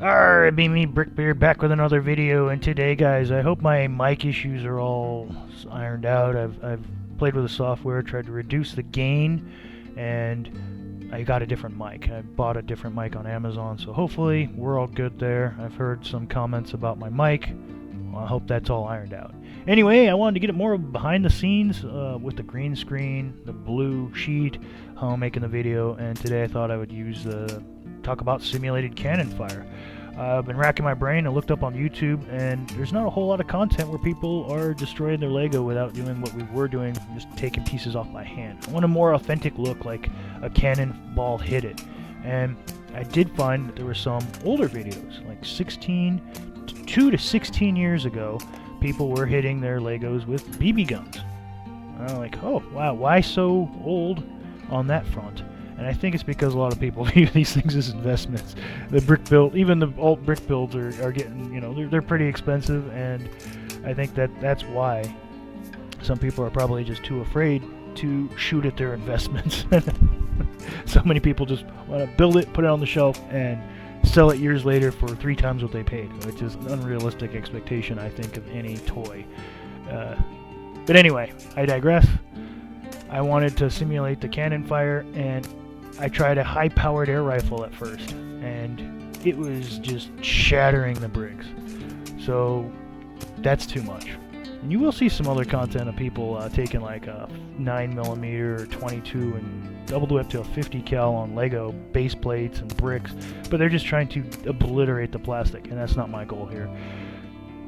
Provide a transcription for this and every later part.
Alright, be me, Brickbeard, back with another video, and today, guys, I hope my mic issues are all ironed out. I've played with the software, tried to reduce the gain, and I got a different mic. I bought a different mic on Amazon, so hopefully we're all good there. I've heard some comments about my mic. Well, I hope that's all ironed out. Anyway, I wanted to get it more behind the scenes with the green screen, the blue sheet, how I'm making the video, and today I thought I would talk about simulated cannon fire. I've been racking my brain and looked up on YouTube, and there's not a whole lot of content where people are destroying their Lego without doing what we were doing, just taking pieces off my hand. I want a more authentic look, like a cannonball hit it. And I did find that there were some older videos, like 2 to 16 years ago, people were hitting their Legos with BB guns. And I'm like, oh, wow, why so old on that front? And I think it's because a lot of people view these things as investments. The brick build, even the alt brick builds are getting, they're pretty expensive, and I think that's why some people are probably just too afraid to shoot at their investments. So many people just want to build it, put it on the shelf, and sell it years later for 3 times what they paid, which is an unrealistic expectation, I think, of any toy. But anyway, I digress. I wanted to simulate the cannon fire, and I tried a high-powered air rifle at first, and it was just shattering the bricks. So that's too much. And you will see some other content of people taking like a 9mm or 22 and double the whip to a 50 cal on Lego base plates and bricks, but they're just trying to obliterate the plastic, and that's not my goal here.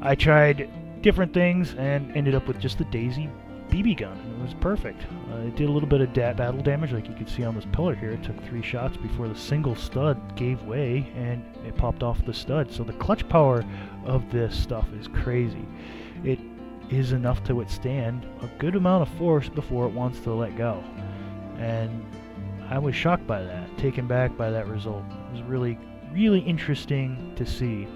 I tried different things and ended up with just the Daisy BB gun. It was perfect. It did a little bit of battle damage, like you can see on this pillar here. It took 3 shots before the single stud gave way and it popped off the stud. So the clutch power of this stuff is crazy. It is enough to withstand a good amount of force before it wants to let go. And I was shocked by that, taken back by that result. It was really, really interesting to see.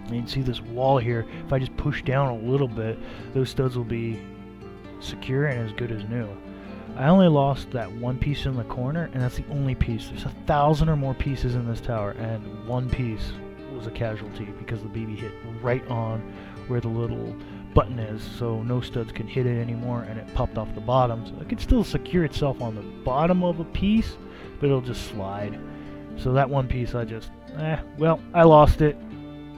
And you can see this wall here. If I just push down a little bit, those studs will be secure and as good as new. I only lost that one piece in the corner, and that's the only piece. There's 1,000 or more pieces in this tower, and one piece was a casualty because the BB hit right on where the little button is, so no studs can hit it anymore, and it popped off the bottom. So it can still secure itself on the bottom of a piece, but it'll just slide. So that one piece I lost it.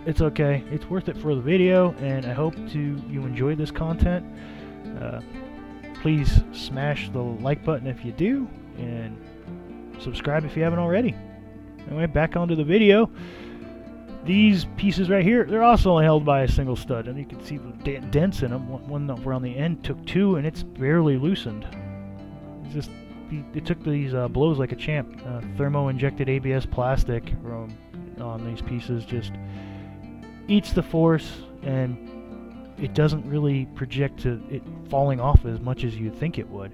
It's okay. It's worth it for the video, and I hope you enjoy this content. Please smash the like button if you do, and subscribe if you haven't already. Anyway, back onto the video. These pieces right here, they're also only held by a single stud, and you can see the dents in them. One over on the end took 2, and it's barely loosened. It took these blows like a champ. Thermo-injected ABS plastic on these pieces just eats the force, and it doesn't really project to it falling off as much as you'd think it would.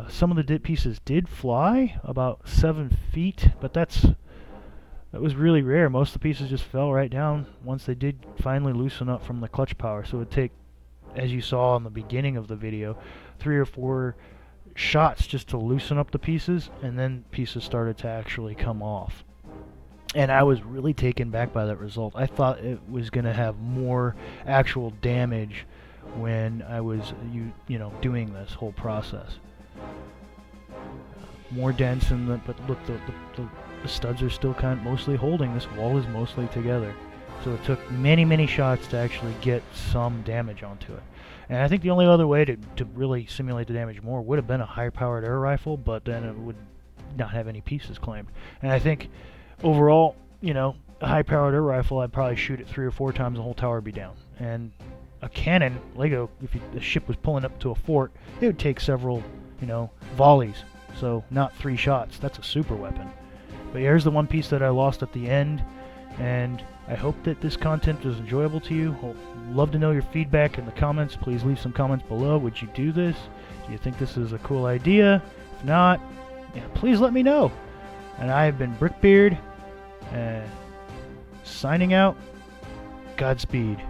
Some of the pieces did fly about 7 feet, but that was really rare. Most of the pieces just fell right down once they did finally loosen up from the clutch power. So it would take, as you saw in the beginning of the video, 3 or 4 shots just to loosen up the pieces, and then pieces started to actually come off. And I was really taken back by that result. I thought it was going to have more actual damage when I was doing this whole process. More dents but look, the studs are still mostly holding. This wall is mostly together. So it took many shots to actually get some damage onto it. And I think the only other way to really simulate the damage more would have been a high-powered air rifle, but then it would not have any pieces claimed. And I think overall, a high-powered air rifle, I'd probably shoot it 3 or 4 times, the whole tower would be down. And a cannon, Lego, if the ship was pulling up to a fort, it would take several, volleys. So not 3 shots. That's a super weapon. But here's the one piece that I lost at the end, and I hope that this content is enjoyable to you. I'd love to know your feedback in the comments. Please leave some comments below. Would you do this? Do you think this is a cool idea? If not, please let me know. And I have been Brickbeard, signing out. Godspeed.